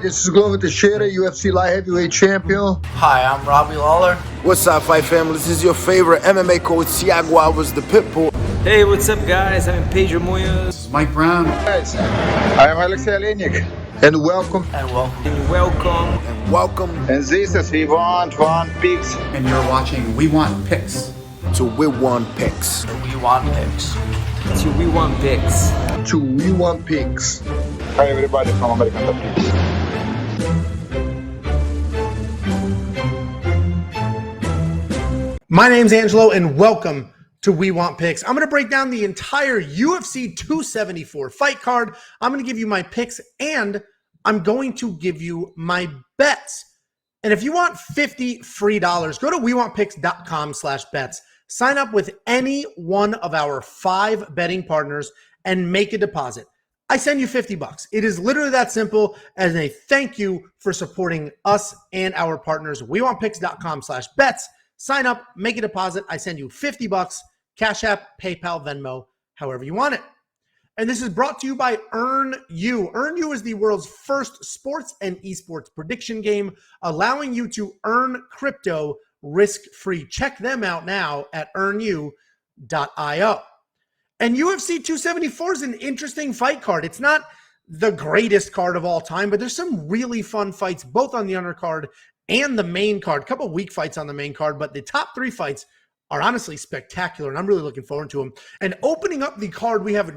this is Glover Teixeira, UFC light heavyweight champion. Hi, I'm Robbie Lawler. What's up, fight family? This is your favorite MMA coach, Thiago Alves, the Pitbull. Hey, what's up, guys? I'm Pedro Munoz. This is Mike Brown. Guys, I am Alexei Olenek, and welcome. And welcome. And welcome. And welcome. And this is We Want Picks. And you're watching We Want Picks. To We Want Picks. We want picks. To We Want Picks. To We Want Picks. Hi everybody from American Top Picks. My name's Angelo, and welcome to We Want Picks. I'm going to break down the entire UFC 274 fight card. I'm going to give you my picks, and I'm going to give you my bets. And if you want $50 free, go to WeWantPicks.com/bets. Sign up with any one of our 5 betting partners and make a deposit. I send you $50. It is literally that simple, as a thank you for supporting us and our partners. WeWantPicks.com/bets. Sign up, make a deposit. I send you $50, Cash App, PayPal, Venmo, however you want it. And this is brought to you by EarnU. EarnU is the world's first sports and esports prediction game, allowing you to earn crypto risk-free. Check them out now at earnu.io. And UFC 274 is an interesting fight card. It's not the greatest card of all time, but there's some really fun fights, both on the undercard and the main card. A couple weak fights on the main card, but the top 3 fights are honestly spectacular, and I'm really looking forward to them. And opening up the card, we have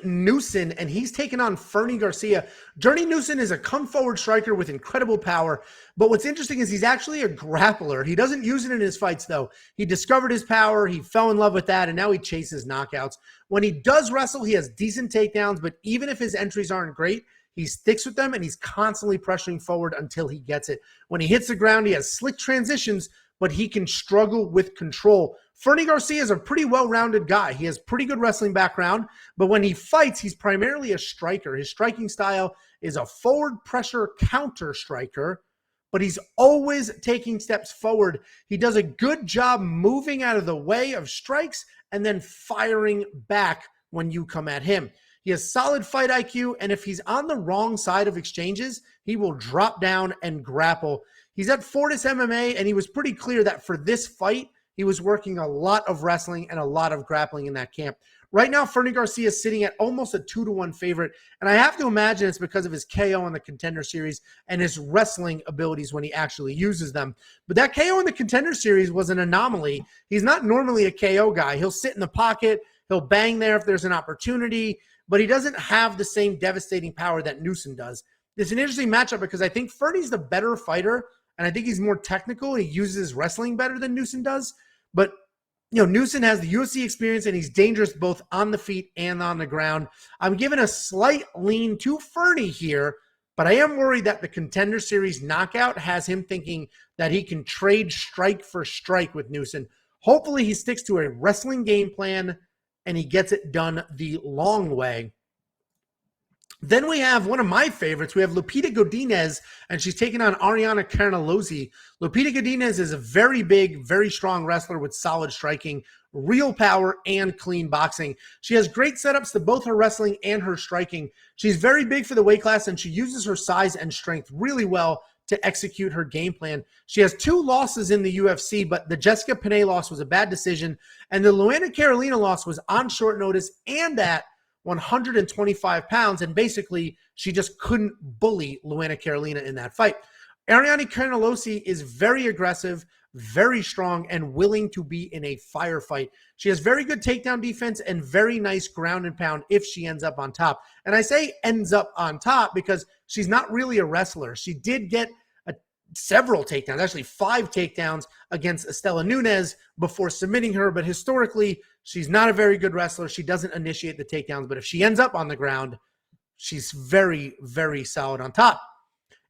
Newson, and he's taking on Fernie Garcia. Newson is a come-forward striker with incredible power, but what's interesting is he's actually a grappler. He doesn't use it in his fights, though. He discovered his power, he fell in love with that, and now he chases knockouts. When he does wrestle, he has decent takedowns, but even if his entries aren't great, he sticks with them, and he's constantly pressuring forward until he gets it. When he hits the ground, he has slick transitions, but he can struggle with control. Fernie Garcia is a pretty well-rounded guy. He has pretty good wrestling background, but when he fights, he's primarily a striker. His striking style is a forward pressure counter striker, but he's always taking steps forward. He does a good job moving out of the way of strikes and then firing back when you come at him. He has solid fight IQ, and if he's on the wrong side of exchanges, he will drop down and grapple. He's at Fortis MMA, and he was pretty clear that for this fight, he was working a lot of wrestling and a lot of grappling in that camp. Right now, Fernie Garcia is sitting at almost a 2-1 favorite, and I have to imagine it's because of his KO in the Contender Series and his wrestling abilities when he actually uses them. But that KO in the Contender Series was an anomaly. He's not normally a KO guy. He'll sit in the pocket, he'll bang there if there's an opportunity, but he doesn't have the same devastating power that Newson does. It's an interesting matchup because I think Fernie's the better fighter, and I think he's more technical. He uses wrestling better than Newson does. But, Newson has the UFC experience, and he's dangerous both on the feet and on the ground. I'm giving a slight lean to Fernie here, but I am worried that the Contender Series knockout has him thinking that he can trade strike for strike with Newson. Hopefully he sticks to a wrestling game plan, and he gets it done the long way. Then we have one of my favorites. We have Lupita Godinez, and she's taking on Ariane Carnelossi. Lupita Godinez is a very big, very strong wrestler with solid striking, real power, and clean boxing. She has great setups to both her wrestling and her striking. She's very big for the weight class, and she uses her size and strength really well to execute her game plan. She has 2 losses in the UFC, but the Jessica Penne loss was a bad decision, and the Luana Carolina loss was on short notice and at 125 pounds, and basically she just couldn't bully Luana Carolina in that fight. Ariane Carnelossi is very aggressive, very strong, and willing to be in a firefight. She has very good takedown defense and very nice ground and pound if she ends up on top. And I say ends up on top because she's not really a wrestler. She did get several takedowns, actually 5 takedowns against Estela Nunes before submitting her, but historically, she's not a very good wrestler. She doesn't initiate the takedowns, but if she ends up on the ground, she's very, very solid on top.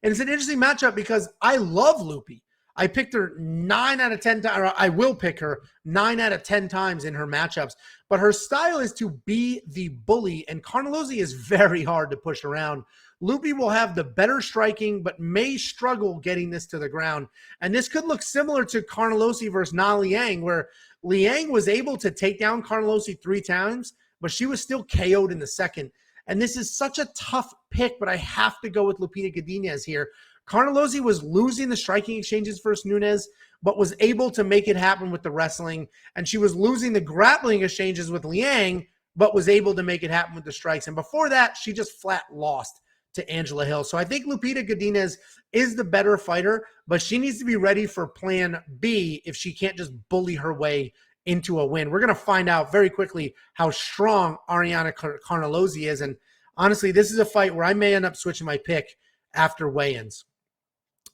And it's an interesting matchup because I love Loopy. I picked her 9 out of 10 times, or I will pick her 9 out of 10 times in her matchups, but her style is to be the bully, and Carnelossi is very hard to push around. Loopy will have the better striking, but may struggle getting this to the ground. And this could look similar to Carnelossi versus Na Liang, where Liang was able to take down Carnelossi 3 times, but she was still KO'd in the second. And this is such a tough pick, but I have to go with Lupita Godinez here. Carnelossi was losing the striking exchanges versus Nunes, but was able to make it happen with the wrestling. And she was losing the grappling exchanges with Liang, but was able to make it happen with the strikes. And before that, she just flat lost to Angela Hill. So I think Lupita Godinez is the better fighter, but she needs to be ready for plan B if she can't just bully her way into a win. We're going to find out very quickly how strong Ariane Carnelossi is. And honestly, this is a fight where I may end up switching my pick after weigh-ins.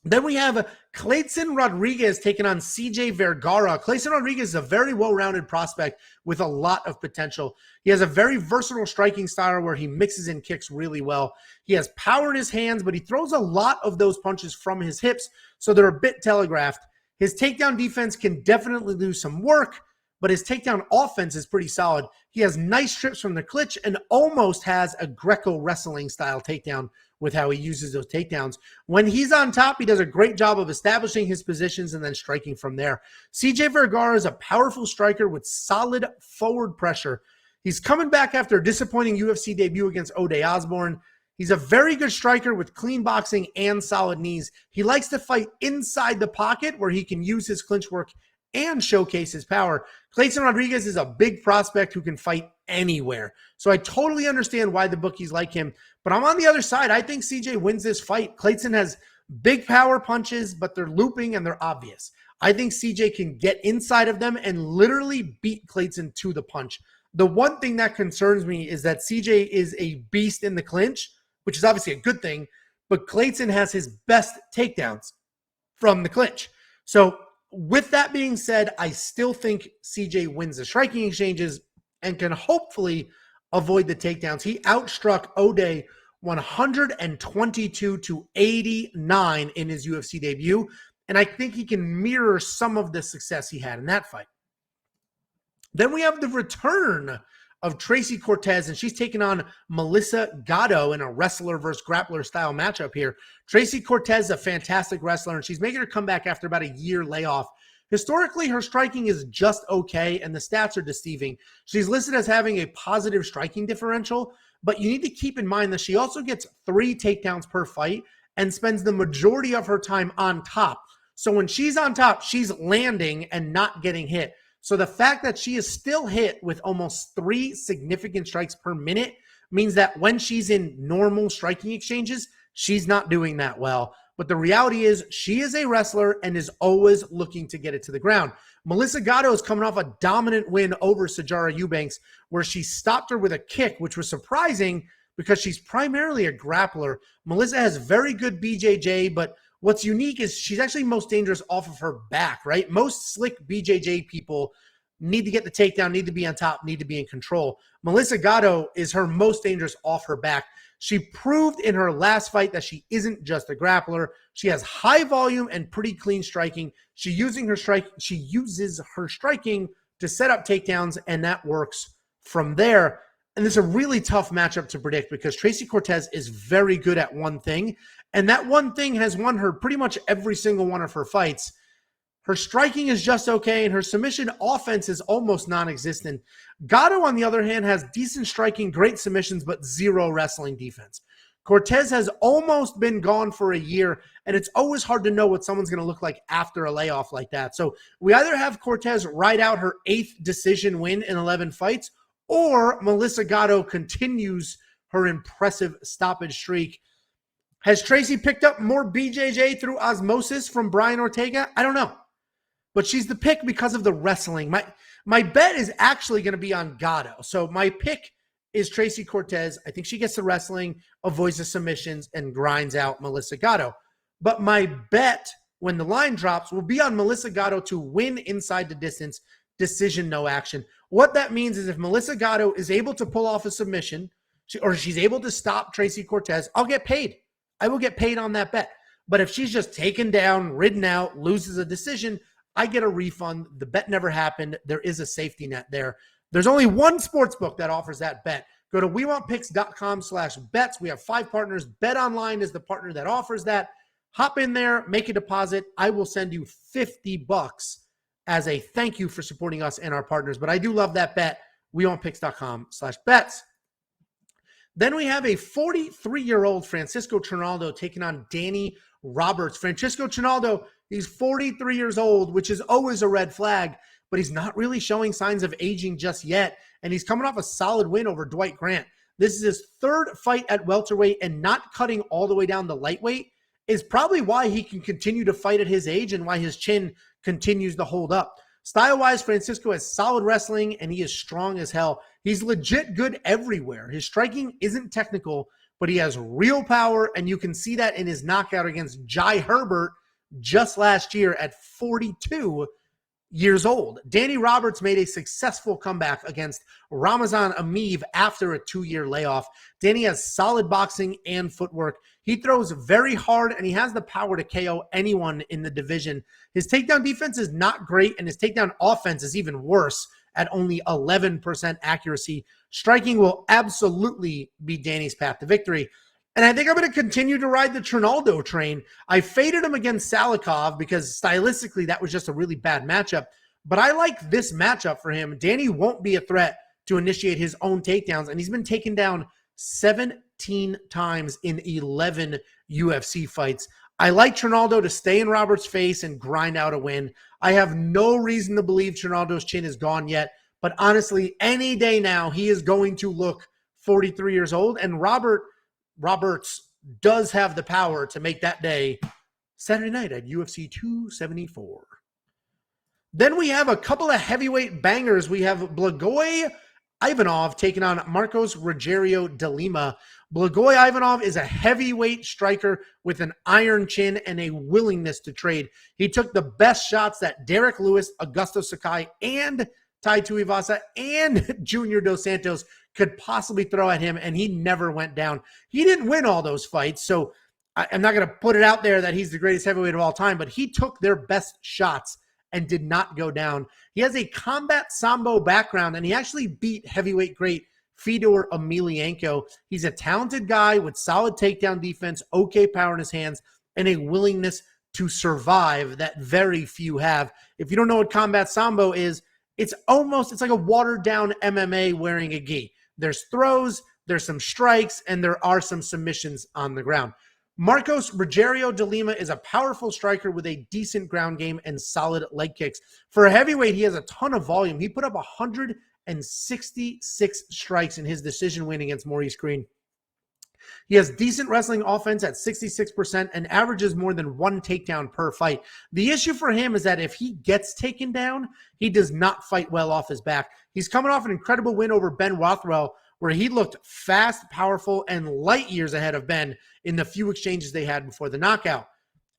Then we have Kleydson Rodrigues taking on CJ Vergara. Kleydson Rodrigues is a very well-rounded prospect with a lot of potential. He has a very versatile striking style where he mixes in kicks really well. He has power in his hands, but he throws a lot of those punches from his hips, so they're a bit telegraphed. His takedown defense can definitely do some work, but his takedown offense is pretty solid. He has nice trips from the clinch and almost has a Greco wrestling style takedown with how he uses those takedowns. When he's on top, he does a great job of establishing his positions and then striking from there. CJ Vergara is a powerful striker with solid forward pressure. He's coming back after a disappointing UFC debut against Ode Osborne. He's a very good striker with clean boxing and solid knees. He likes to fight inside the pocket where he can use his clinch work and showcase his power. Kleydson Rodrigues is a big prospect who can fight anywhere. So I totally understand why the bookies like him. But I'm on the other side. I think CJ wins this fight. Kleydson has big power punches, but they're looping and they're obvious. I think CJ can get inside of them and literally beat Kleydson to the punch. The one thing that concerns me is that CJ is a beast in the clinch, which is obviously a good thing, but Kleydson has his best takedowns from the clinch. So with that being said, I still think CJ wins the striking exchanges and can hopefully avoid the takedowns. He outstruck Ode 122-89 in his UFC debut, and I think he can mirror some of the success he had in that fight. Then we have the return of Tracy Cortez, and she's taking on Melissa Gatto in a wrestler versus grappler style matchup here. Tracy Cortez is a fantastic wrestler, and she's making her comeback after about a year layoff. Historically, her striking is just okay, and the stats are deceiving. She's listed as having a positive striking differential, but you need to keep in mind that she also gets 3 takedowns per fight and spends the majority of her time on top. So when she's on top, she's landing and not getting hit. So the fact that she is still hit with almost 3 significant strikes per minute means that when she's in normal striking exchanges, she's not doing that well. But the reality is she is a wrestler and is always looking to get it to the ground. Melissa Gatto is coming off a dominant win over Sijara Eubanks, where she stopped her with a kick, which was surprising because she's primarily a grappler. Melissa has very good BJJ, but what's unique is she's actually most dangerous off of her back, right? Most slick BJJ people need to get the takedown, need to be on top, need to be in control. Melissa Gatto is her most dangerous off her back. She proved in her last fight that she isn't just a grappler. She has high volume and pretty clean striking. She uses her striking to set up takedowns, and that works from there. And this is a really tough matchup to predict because Tracy Cortez is very good at one thing, and that one thing has won her pretty much every single one of her fights. Her striking is just okay, and her submission offense is almost non-existent. Gatto, on the other hand, has decent striking, great submissions, but 0 wrestling defense. Cortez has almost been gone for a year, and it's always hard to know what someone's going to look like after a layoff like that. So we either have Cortez ride out her 8th decision win in 11 fights, or Melissa Gatto continues her impressive stoppage streak. Has Tracy picked up more BJJ through osmosis from Brian Ortega? I don't know. But she's the pick because of the wrestling. My bet is actually going to be on Gatto. So my pick is Tracy Cortez. I think she gets the wrestling, avoids the submissions, and grinds out Melissa Gatto. But my bet when the line drops will be on Melissa Gatto to win inside the distance, decision, no action. What that means is if Melissa Gatto is able to pull off a submission, or she's able to stop Tracy Cortez, I'll get paid. I will get paid on that bet. But if she's just taken down, ridden out, loses a decision, I get a refund. The bet never happened. There is a safety net there. There's only one sports book that offers that bet. Go to wewantpicks.com/bets. We have 5 partners. BetOnline is the partner that offers that. Hop in there, make a deposit. I will send you $50 as a thank you for supporting us and our partners. But I do love that bet. wewantpicks.com/bets. Then we have a 43-year-old Francisco Trinaldo taking on Danny Roberts. Francisco Trinaldo, he's 43 years old, which is always a red flag, but he's not really showing signs of aging just yet, and he's coming off a solid win over Dwight Grant. This is his third fight at welterweight, and not cutting all the way down to lightweight is probably why he can continue to fight at his age and why his chin continues to hold up. Style-wise, Francisco has solid wrestling, and he is strong as hell. He's legit good everywhere. His striking isn't technical, but he has real power, and you can see that in his knockout against Jai Herbert just last year at 42 years old. Danny Roberts made a successful comeback against Ramazan Ameev after a 2-year layoff. Danny has solid boxing and footwork. He throws very hard, and he has the power to KO anyone in the division. His takedown defense is not great, and his takedown offense is even worse at only 11% accuracy. Striking will absolutely be Danny's path to victory. And I think I'm going to continue to ride the Trinaldo train. I faded him against Salikov because stylistically that was just a really bad matchup. But I like this matchup for him. Danny won't be a threat to initiate his own takedowns, and he's been taken down 17 times in 11 UFC fights. I like Trinaldo to stay in Roberts' face and grind out a win. I have no reason to believe Trinaldo's chin is gone yet, but honestly, any day now, he is going to look 43 years old, and Roberts does have the power to make that day Saturday night at UFC 274. Then we have a couple of heavyweight bangers. We have Blagoy Ivanov taking on Marcos Rogerio de Lima. Blagoy Ivanov is a heavyweight striker with an iron chin and a willingness to trade. He took the best shots that Derek Lewis, Augusto Sakai, and Tai Tuivasa and Junior Dos Santos could possibly throw at him, and he never went down. He didn't win all those fights, so I'm not going to put it out there that he's the greatest heavyweight of all time, but he took their best shots and did not go down. He has a combat sambo background, and he actually beat heavyweight great Fedor Emelianenko. He's a talented guy with solid takedown defense, okay power in his hands, and a willingness to survive that very few have. If you don't know what combat sambo is, it's like a watered down MMA wearing a gi. There's throws, there's some strikes, and there are some submissions on the ground. Marcos Rogerio de Lima is a powerful striker with a decent ground game and solid leg kicks. For a heavyweight, he has a ton of volume. He put up 166 strikes in his decision win against Maurice Green. He has decent wrestling offense at 66% and averages more than one takedown per fight. The issue for him is that if he gets taken down, he does not fight well off his back. He's coming off an incredible win over Ben Rothwell, where he looked fast, powerful, and light years ahead of Ben in the few exchanges they had before the knockout.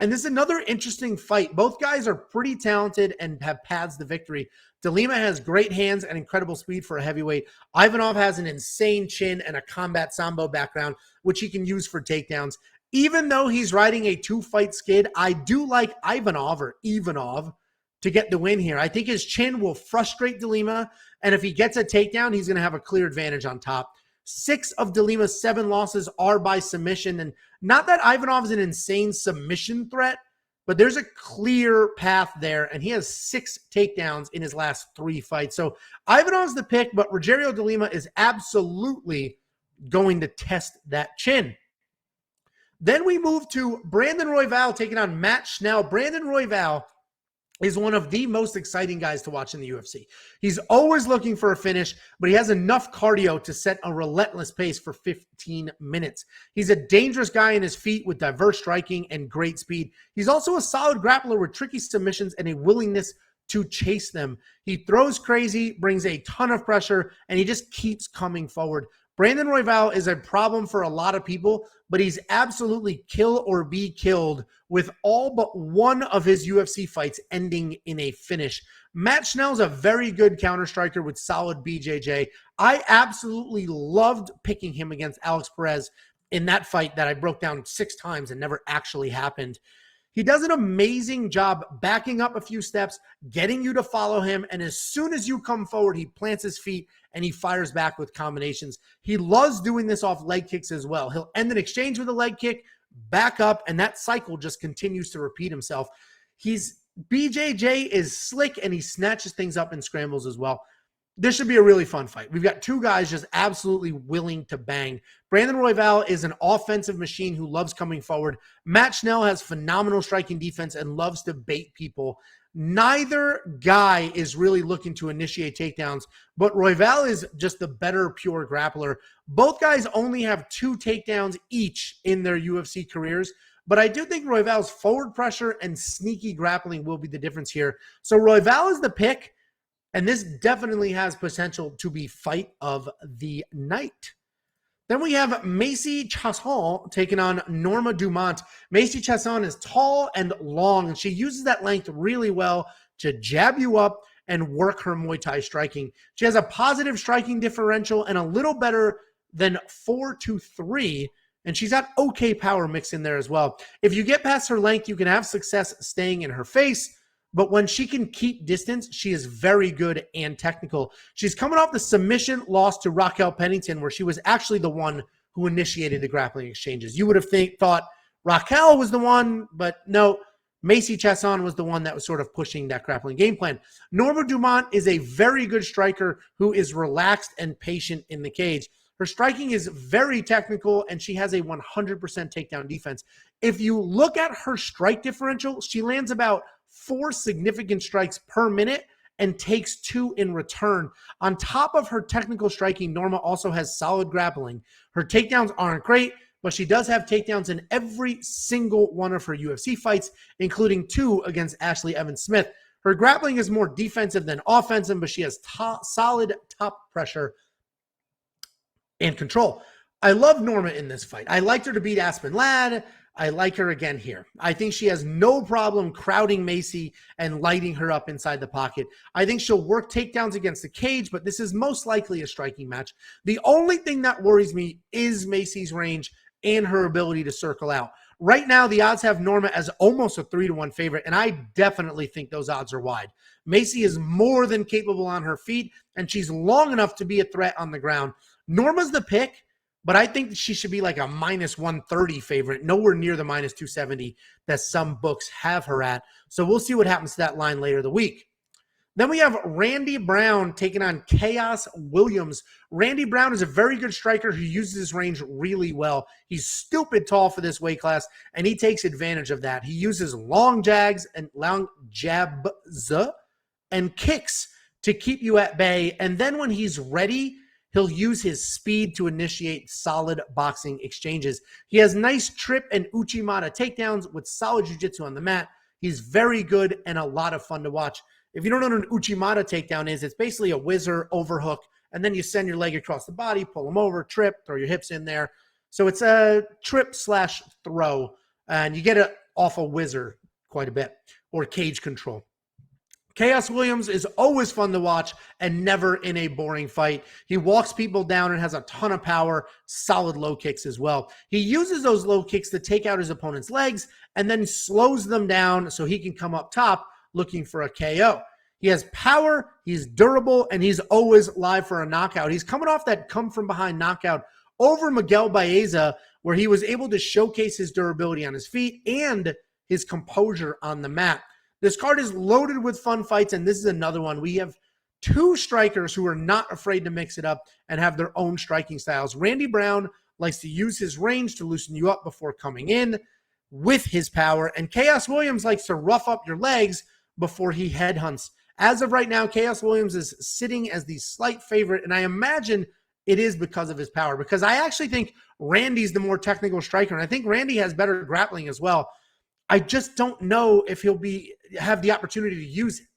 And this is another interesting fight. Both guys are pretty talented and have paths to victory. De Lima has great hands and incredible speed for a heavyweight. Ivanov has an insane chin and a combat sambo background, which he can use for takedowns. Even though he's riding a 2-fight skid, I do like Ivanov to get the win here. I think his chin will frustrate De Lima, and if he gets a takedown, he's going to have a clear advantage on top. 6 of De Lima's 7 losses are by submission, and not that Ivanov is an insane submission threat, but there's a clear path there, and he has 6 takedowns in his last 3 fights. So Ivanov's the pick, but Rogerio de Lima is absolutely going to test that chin. Then we move to Brandon Royval taking on Matt Schnell. Brandon Royval is one of the most exciting guys to watch in the UFC. He's always looking for a finish, but he has enough cardio to set a relentless pace for 15 minutes. He's a dangerous guy in his feet with diverse striking and great speed. He's also a solid grappler with tricky submissions and a willingness to chase them. He throws crazy, brings a ton of pressure, and he just keeps coming forward. Brandon Royval is a problem for a lot of people, but he's absolutely kill or be killed with all but one of his UFC fights ending in a finish. Matt Schnell's a very good counter striker with solid BJJ. I absolutely loved picking him against Alex Perez in that fight that I broke down 6 times and never actually happened. He does an amazing job backing up a few steps, getting you to follow him, and as soon as you come forward, he plants his feet and he fires back with combinations. He loves doing this off leg kicks as well. He'll end an exchange with a leg kick, back up, and that cycle just continues to repeat himself. BJJ is slick, and he snatches things up and scrambles as well. this should be a really fun fight. We've got two guys just absolutely willing to bang. Brandon Royval is an offensive machine who loves coming forward. Matt Schnell has phenomenal striking defense and loves to bait people. Neither guy is really looking to initiate takedowns, but Royval is just the better pure grappler. Both guys only have 2 takedowns each in their UFC careers, but I do think Royval's forward pressure and sneaky grappling will be the difference here. So Royval is the pick, and this definitely has potential to be fight of the night. Then we have Macy Chiasson taking on Norma Dumont. Macy Chiasson is tall and long, and she uses that length really well to jab you up and work her Muay Thai striking. She has a positive striking differential and a little better than 4-3, and she's got okay power mix in there as well. If you get past her length, you can have success staying in her face, but when she can keep distance, she is very good and technical. She's coming off the submission loss to Raquel Pennington, where she was actually the one who initiated the grappling exchanges. You would have thought Raquel was the one, but no, Macy Chiasson was the one that was sort of pushing that grappling game plan. Norma Dumont is a very good striker who is relaxed and patient in the cage. Her striking is very technical, and she has a 100% takedown defense. If you look at her strike differential, she lands about 4 significant strikes per minute and takes 2 in return. On top of her technical striking, Norma also has solid grappling. Her takedowns aren't great, but she does have takedowns in every single one of her UFC fights, including 2 against Ashley Evans Smith. Her grappling is more defensive than offensive, but she has solid top pressure and control. I love Norma in this fight. I liked her to beat Aspen Ladd. I like her again here. I think she has no problem crowding Macy and lighting her up inside the pocket. I think she'll work takedowns against the cage, but this is most likely a striking match. The only thing that worries me is Macy's range and her ability to circle out. Right now, the odds have Norma as almost a 3-1 favorite, and I definitely think those odds are wide. Macy is more than capable on her feet, and she's long enough to be a threat on the ground. Norma's the pick, but I think she should be like a -130 favorite, nowhere near the -270 that some books have her at. So we'll see what happens to that line later the week. Then we have Randy Brown taking on Chaos Williams. Randy Brown is a very good striker who uses his range really well. He's stupid tall for this weight class, and he takes advantage of that. He uses long jags and long jabs and kicks to keep you at bay. And then when he's ready, he'll use his speed to initiate solid boxing exchanges. He has nice trip and Uchimata takedowns with solid jiu-jitsu on the mat. He's very good and a lot of fun to watch. If you don't know what an Uchimata takedown is, it's basically a whizzer overhook, and then you send your leg across the body, pull them over, trip, throw your hips in there. So it's a trip/throw, and you get it off a whizzer quite a bit, or cage control. Chaos Williams is always fun to watch and never in a boring fight. He walks people down and has a ton of power, solid low kicks as well. He uses those low kicks to take out his opponent's legs and then slows them down so he can come up top looking for a KO. He has power, he's durable, and he's always live for a knockout. He's coming off that come-from-behind knockout over Miguel Baeza, where he was able to showcase his durability on his feet and his composure on the mat. This card is loaded with fun fights, and this is another one. We have 2 strikers who are not afraid to mix it up and have their own striking styles. Randy Brown likes to use his range to loosen you up before coming in with his power, and Chaos Williams likes to rough up your legs before he headhunts. As of right now, Chaos Williams is sitting as the slight favorite, and I imagine it is because of his power, because I actually think Randy's the more technical striker, and I think Randy has better grappling as well. I just don't know if he'll have the opportunity to use it,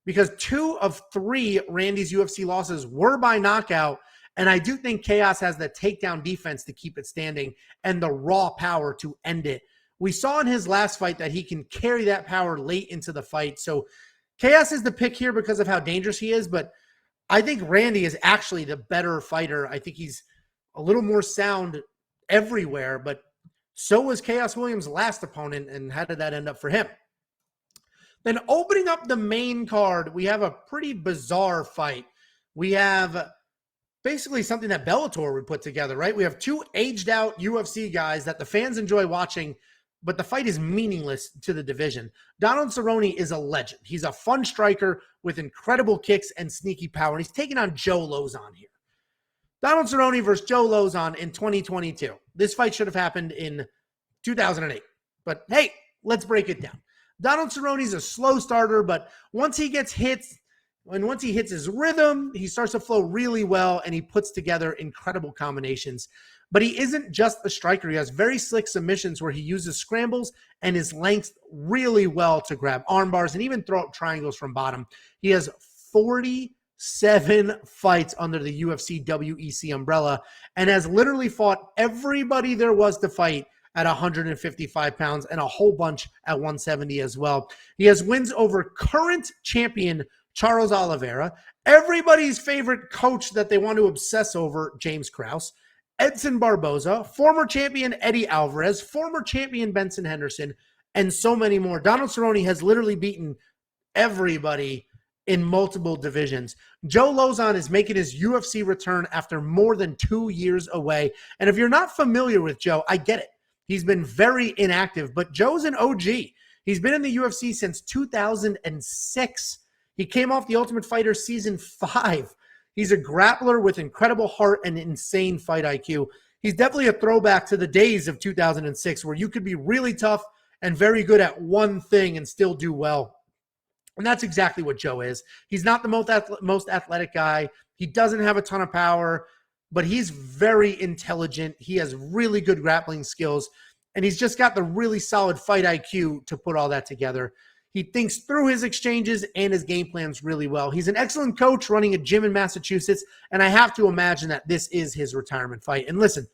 because 2 of 3 Randy's UFC losses were by knockout, and I do think Chaos has the takedown defense to keep it standing and the raw power to end it. We saw in his last fight that he can carry that power late into the fight. So Chaos is the pick here because of how dangerous he is, but I think Randy is actually the better fighter. I think he's a little more sound everywhere, but so was Chaos Williams' last opponent, and how did that end up for him? Then opening up the main card, we have a pretty bizarre fight. We have basically something that Bellator would put together, right? We have 2 aged-out UFC guys that the fans enjoy watching but the fight is meaningless to the division. Donald Cerrone is a legend. He's a fun striker with incredible kicks and sneaky power, and he's taking on Joe Lauzon here. Donald Cerrone versus Joe Lauzon in 2022. This fight should have happened in 2008, but hey, let's break it down. Donald Cerrone's a slow starter, but once he gets hits, and once he hits his rhythm, he starts to flow really well, and he puts together incredible combinations. But he isn't just a striker. He has very slick submissions where he uses scrambles and his length really well to grab arm bars and even throw up triangles from bottom. He has 47 fights under the UFC WEC umbrella and has literally fought everybody there was to fight at 155 pounds and a whole bunch at 170 as well. He has wins over current champion Charles Oliveira, everybody's favorite coach that they want to obsess over, James Krause, Edson Barboza, former champion Eddie Alvarez, former champion Benson Henderson, and so many more. Donald Cerrone has literally beaten everybody in multiple divisions. Joe Lauzon is making his UFC return after more than 2 years away. And if you're not familiar with Joe, I get it. He's been very inactive, but Joe's an OG. He's been in the UFC since 2006. He came off The Ultimate Fighter Season 5. He's a grappler with incredible heart and insane fight IQ. He's definitely a throwback to the days of 2006 where you could be really tough and very good at one thing and still do well. And that's exactly what Joe is. He's not the most athletic guy. He doesn't have a ton of power, but he's very intelligent. He has really good grappling skills, and he's just got the really solid fight IQ to put all that together. He thinks through his exchanges and his game plans really well. He's an excellent coach running a gym in Massachusetts, and I have to imagine that this is his retirement fight. And listen,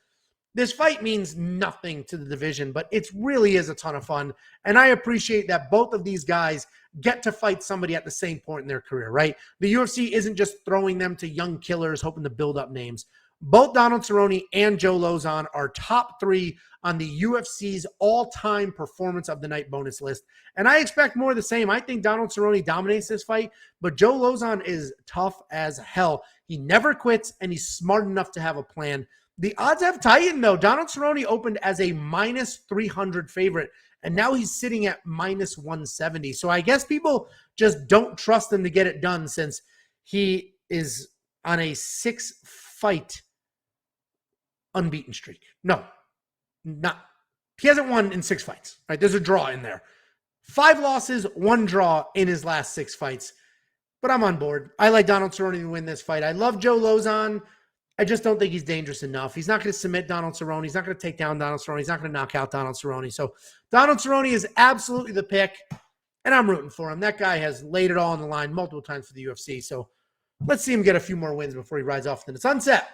this fight means nothing to the division, but it really is a ton of fun, and I appreciate that both of these guys get to fight somebody at the same point in their career, right? The UFC isn't just throwing them to young killers hoping to build up names. Both Donald Cerrone and Joe Lauzon are top 3 on the UFC's all-time performance of the night bonus list. And I expect more of the same. I think Donald Cerrone dominates this fight, but Joe Lauzon is tough as hell. He never quits, and he's smart enough to have a plan. The odds have tightened, though. Donald Cerrone opened as a minus 300 favorite, and now he's sitting at minus 170. So I guess people just don't trust him to get it done since he is on a 6-fight unbeaten streak. No, not. He hasn't won in 6 fights, right? There's a draw in there. 5 losses, 1 draw in his last 6 fights. But I'm on board. I like Donald Cerrone to win this fight. I love Joe Lauzon. I just don't think he's dangerous enough. He's not going to submit Donald Cerrone. He's not going to take down Donald Cerrone. He's not going to knock out Donald Cerrone. So Donald Cerrone is absolutely the pick, and I'm rooting for him. That guy has laid it all on the line multiple times for the UFC. So let's see him get a few more wins before he rides off into the sunset.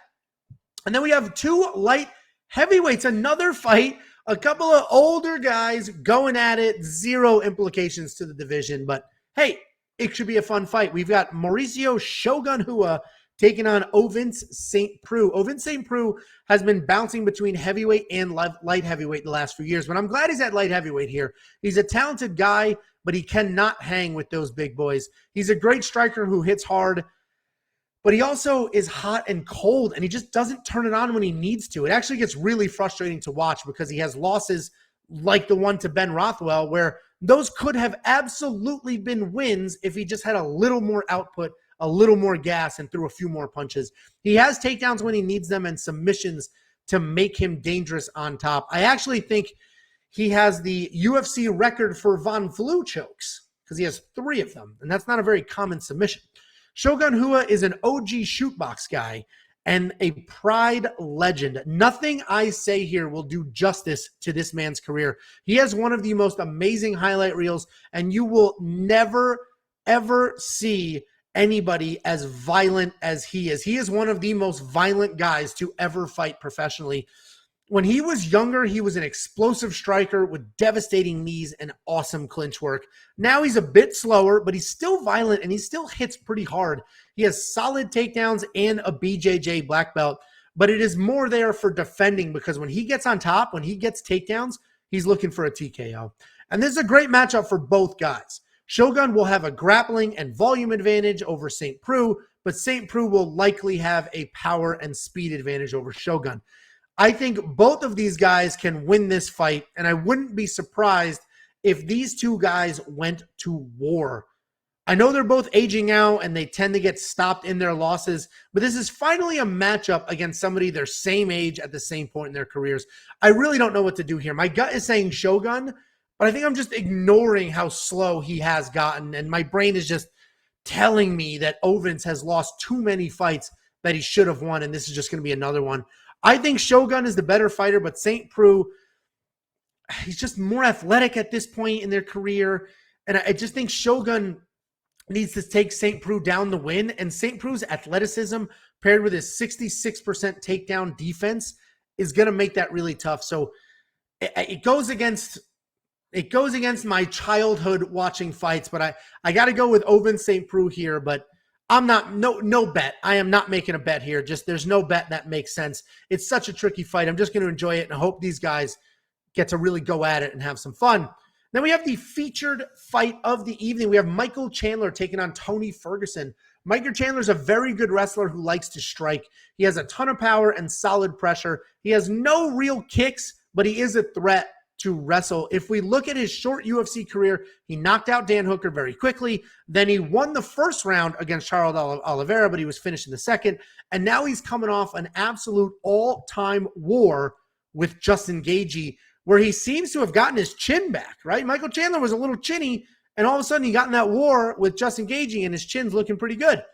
And then we have 2 light heavyweights, another fight, a couple of older guys going at it, 0 implications to the division. But hey, it should be a fun fight. We've got Mauricio Shogun Rua taking on Ovince St. Preux. Ovince St. Preux has been bouncing between heavyweight and light heavyweight the last few years, but I'm glad he's at light heavyweight here. He's a talented guy, but he cannot hang with those big boys. He's a great striker who hits hard, but he also is hot and cold, and he just doesn't turn it on when he needs to. It actually gets really frustrating to watch because he has losses like the one to Ben Rothwell, where those could have absolutely been wins if he just had a little more output, a little more gas, and threw a few more punches. He has takedowns when he needs them and submissions to make him dangerous on top. I actually think he has the UFC record for Von Flue chokes because he has 3 of them, and that's not a very common submission. Shogun Rua is an OG shootbox guy and a Pride legend. Nothing I say here will do justice to this man's career. He has one of the most amazing highlight reels, and you will never, ever see anybody as violent as he is. He is one of the most violent guys to ever fight professionally. When he was younger, he was an explosive striker with devastating knees and awesome clinch work. Now he's a bit slower, but he's still violent and he still hits pretty hard. He has solid takedowns and a BJJ black belt, but it is more there for defending because when he gets on top, when he gets takedowns, he's looking for a TKO. And this is a great matchup for both guys. Shogun will have a grappling and volume advantage over St. Preux, but St. Preux will likely have a power and speed advantage over Shogun. I think both of these guys can win this fight, and I wouldn't be surprised if these two guys went to war. I know they're both aging out and they tend to get stopped in their losses, but this is finally a matchup against somebody their same age at the same point in their careers. I really don't know what to do here. My gut is saying Shogun, but I think I'm just ignoring how slow he has gotten, and my brain is just telling me that Ovens has lost too many fights that he should have won, and this is just going to be another one. I think Shogun is the better fighter, but St. Preux, he's just more athletic at this point in their career, and I just think Shogun needs to take St. Preux down the win, and St. Preux's athleticism paired with his 66% takedown defense is going to make that really tough. So it goes against my childhood watching fights, but I got to go with Ovens St. Preux here, but I'm not, no bet. I am not making a bet here. Just there's no bet that makes sense. It's such a tricky fight. I'm just going to enjoy it, and I hope these guys get to really go at it and have some fun. Then we have the featured fight of the evening. We have Michael Chandler taking on Tony Ferguson. Michael Chandler's a very good wrestler who likes to strike. He has a ton of power and solid pressure. He has no real kicks, but he is a threat to wrestle. If we look at his short UFC career, he knocked out Dan Hooker very quickly. Then he won the first round against Charles Oliveira, but he was finished in the second. And now he's coming off an absolute all-time war with Justin Gaethje, where he seems to have gotten his chin back, right? Michael Chandler was a little chinny, and all of a sudden he got in that war with Justin Gaethje, and his chin's looking pretty good.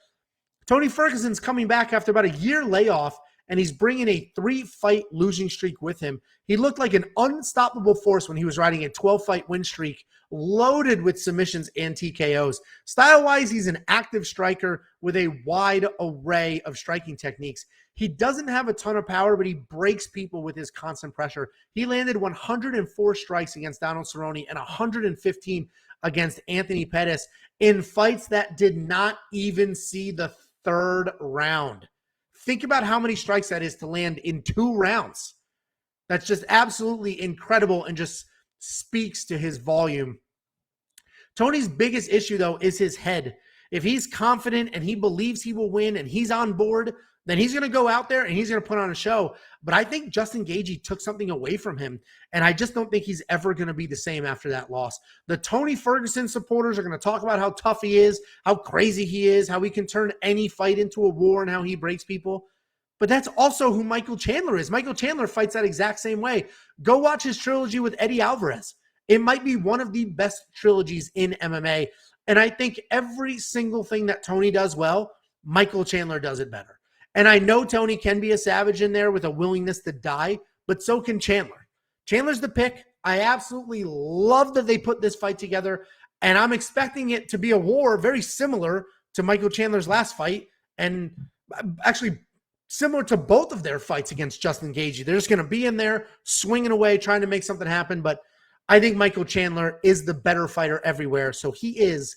Tony Ferguson's coming back after about a year layoff, and he's bringing a 3-fight losing streak with him. He looked like an unstoppable force when he was riding a 12-fight win streak, loaded with submissions and TKOs. Style-wise, he's an active striker with a wide array of striking techniques. He doesn't have a ton of power, but he breaks people with his constant pressure. He landed 104 strikes against Donald Cerrone and 115 against Anthony Pettis in fights that did not even see the third round. Think about how many strikes that is to land in 2 rounds. That's just absolutely incredible and just speaks to his volume. Tony's biggest issue, though, is his head. If he's confident and he believes he will win and he's on board, then he's going to go out there and he's going to put on a show. But I think Justin Gaethje took something away from him, and I just don't think he's ever going to be the same after that loss. The Tony Ferguson supporters are going to talk about how tough he is, how crazy he is, how he can turn any fight into a war, and how he breaks people. But that's also who Michael Chandler is. Michael Chandler fights that exact same way. Go watch his trilogy with Eddie Alvarez. It might be one of the best trilogies in MMA. And I think every single thing that Tony does well, Michael Chandler does it better. And I know Tony can be a savage in there with a willingness to die, but so can Chandler. Chandler's the pick. I absolutely love that they put this fight together, and I'm expecting it to be a war very similar to Michael Chandler's last fight, and actually similar to both of their fights against Justin Gaethje. They're just going to be in there, swinging away, trying to make something happen, but I think Michael Chandler is the better fighter everywhere, so he is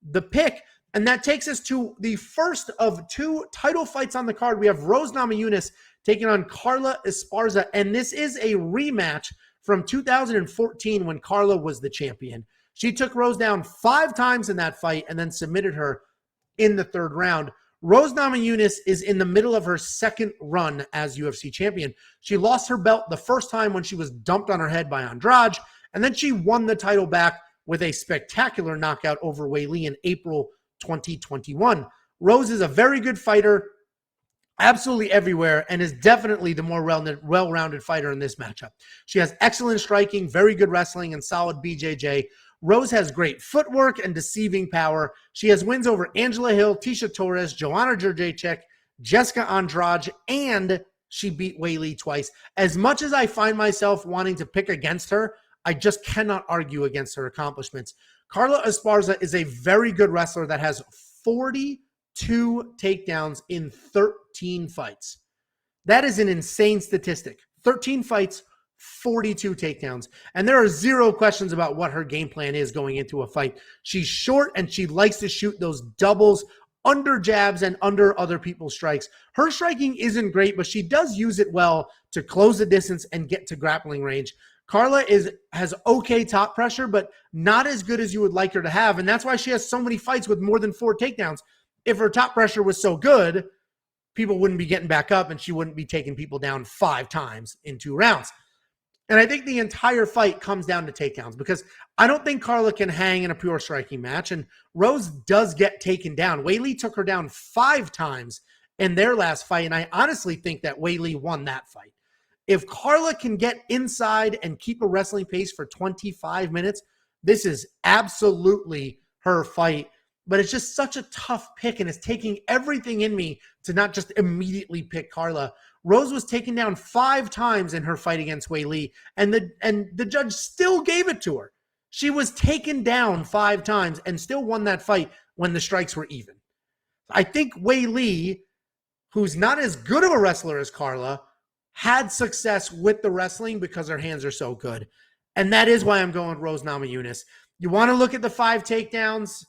the pick. And that takes us to the first of 2 title fights on the card. We have Rose Namajunas taking on Carla Esparza, and this is a rematch from 2014 when Carla was the champion. She took Rose down 5 times in that fight and then submitted her in the 3rd round. Rose Namajunas is in the middle of her 2nd run as UFC champion. She lost her belt the first time when she was dumped on her head by Andrade, and then she won the title back with a spectacular knockout over Weili in April 2021. Rose is a very good fighter, absolutely everywhere, and is definitely the more well-rounded fighter in this matchup. She has excellent striking, very good wrestling, and solid BJJ. Rose has great footwork and deceiving power. She has wins over Angela Hill, Tisha Torres, Joanna Jędrzejczyk, Jessica Andrade, and she beat Weili twice. As much as I find myself wanting to pick against her, I just cannot argue against her accomplishments. Carla Esparza is a very good wrestler that has 42 takedowns in 13 fights. That is an insane statistic. 13 fights, 42 takedowns. And there are 0 questions about what her game plan is going into a fight. She's short and she likes to shoot those doubles under jabs and under other people's strikes. Her striking isn't great, but she does use it well to close the distance and get to grappling range. Carla has okay top pressure, but not as good as you would like her to have, and that's why she has so many fights with more than 4 takedowns. If her top pressure was so good, people wouldn't be getting back up and she wouldn't be taking people down 5 times in 2 rounds. And I think the entire fight comes down to takedowns because I don't think Carla can hang in a pure striking match. And Rose does get taken down. Weili took her down 5 times in their last fight. And I honestly think that Weili won that fight. If Carla can get inside and keep a wrestling pace for 25 minutes, this is absolutely her fight. But it's just such a tough pick, and it's taking everything in me to not just immediately pick Carla. Rose was taken down 5 times in her fight against Weili, and the judge still gave it to her. She was taken down 5 times and still won that fight when the strikes were even. I think Weili, who's not as good of a wrestler as Carla, had success with the wrestling because her hands are so good. And that is why I'm going Rose Namajunas. You want to look at the 5 takedowns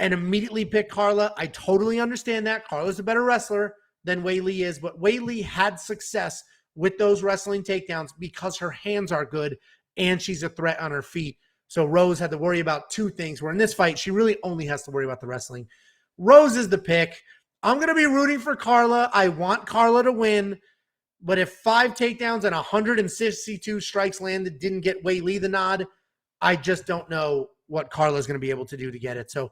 and immediately pick Carla. I totally understand that. Carla's a better wrestler than Weili is, but Weili had success with those wrestling takedowns because her hands are good and she's a threat on her feet. So Rose had to worry about 2 things, where in this fight, she really only has to worry about the wrestling. Rose is the pick. I'm going to be rooting for Carla. I want Carla to win, but if 5 takedowns and 162 strikes landed didn't get Weili the nod, I just don't know what Carla's going to be able to do to get it. So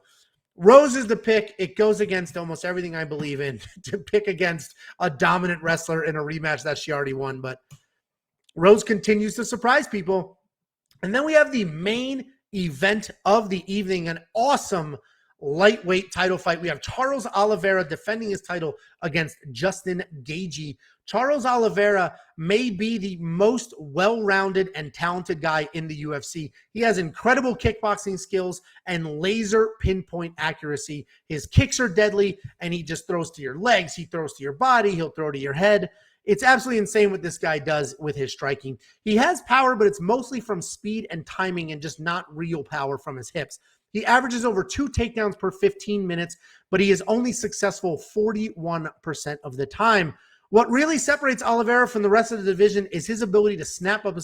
Rose is the pick. It goes against almost everything I believe in to pick against a dominant wrestler in a rematch that she already won. But Rose continues to surprise people. And then we have the main event of the evening, an awesome lightweight title fight. We have Charles Oliveira defending his title against Justin Gaethje. Charles Oliveira may be the most well-rounded and talented guy in the UFC. He has incredible kickboxing skills and laser pinpoint accuracy. His kicks are deadly, and he just throws to your legs. He throws to your body. He'll throw to your head. It's absolutely insane what this guy does with his striking. He has power, but it's mostly from speed and timing and just not real power from his hips. He averages over 2 takedowns per 15 minutes, but he is only successful 41% of the time. What really separates Oliveira from the rest of the division is his ability to snap up a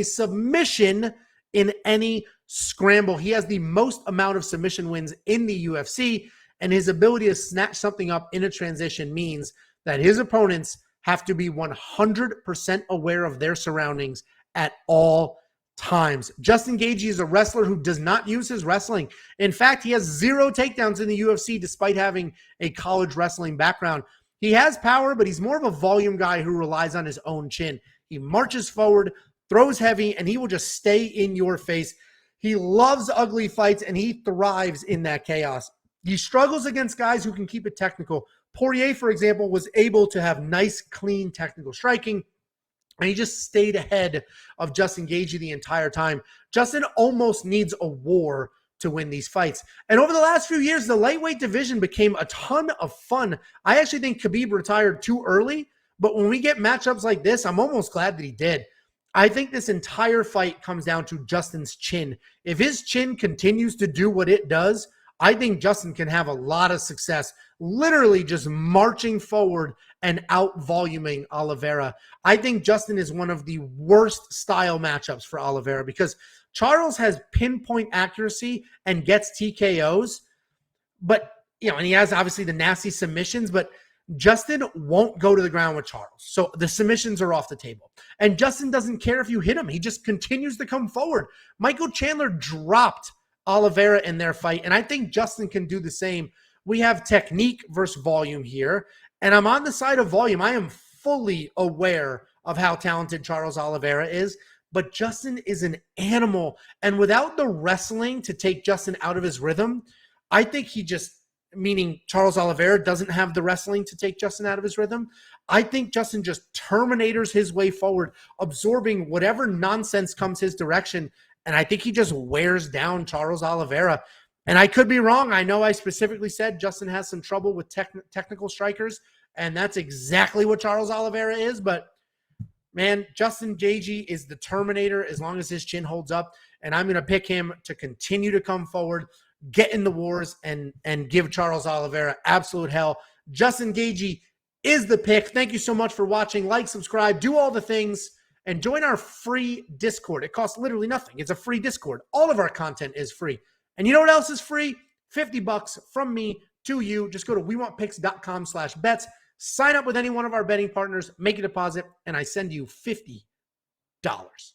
submission in any scramble. He has the most amount of submission wins in the UFC, and his ability to snatch something up in a transition means that his opponents have to be 100% aware of their surroundings at all times. Justin Gaethje is a wrestler who does not use his wrestling. In fact, he has 0 takedowns in the UFC despite having a college wrestling background. He has power, but he's more of a volume guy who relies on his own chin. He marches forward, throws heavy, and he will just stay in your face. He loves ugly fights, and he thrives in that chaos. He struggles against guys who can keep it technical. Poirier, for example, was able to have nice, clean technical striking, and he just stayed ahead of Justin Gaethje the entire time. Justin almost needs a war to win these fights. And over the last few years, the lightweight division became a ton of fun. I actually think Khabib retired too early, but when we get matchups like this, I'm almost glad that he did. I think this entire fight comes down to Justin's chin. If his chin continues to do what it does, I think Justin can have a lot of success, literally just marching forward and out-voluming Oliveira. I think Justin is one of the worst style matchups for Oliveira because Charles has pinpoint accuracy and gets TKOs, but, and he has obviously the nasty submissions, but Justin won't go to the ground with Charles. So the submissions are off the table. And Justin doesn't care if you hit him. He just continues to come forward. Michael Chandler dropped Oliveira in their fight, and I think Justin can do the same. We have technique versus volume here, and I'm on the side of volume. I am fully aware of how talented Charles Oliveira is, but Justin is an animal, and without the wrestling to take Justin out of his rhythm, I think meaning Charles Oliveira doesn't have the wrestling to take Justin out of his rhythm. I think Justin just terminators his way forward, absorbing whatever nonsense comes his direction. And I think he just wears down Charles Oliveira. And I could be wrong. I know I specifically said Justin has some trouble with technical strikers, and that's exactly what Charles Oliveira is. But, man, Justin Gaethje is the Terminator as long as his chin holds up. And I'm going to pick him to continue to come forward, get in the wars, and give Charles Oliveira absolute hell. Justin Gaethje is the pick. Thank you so much for watching. Like, subscribe, do all the things. And join our free Discord. It costs literally nothing. It's a free Discord. All of our content is free. And you know what else is free? $50 from me to you. Just go to wewantpicks.com/bets. Sign up with any one of our betting partners, make a deposit, and I send you $50.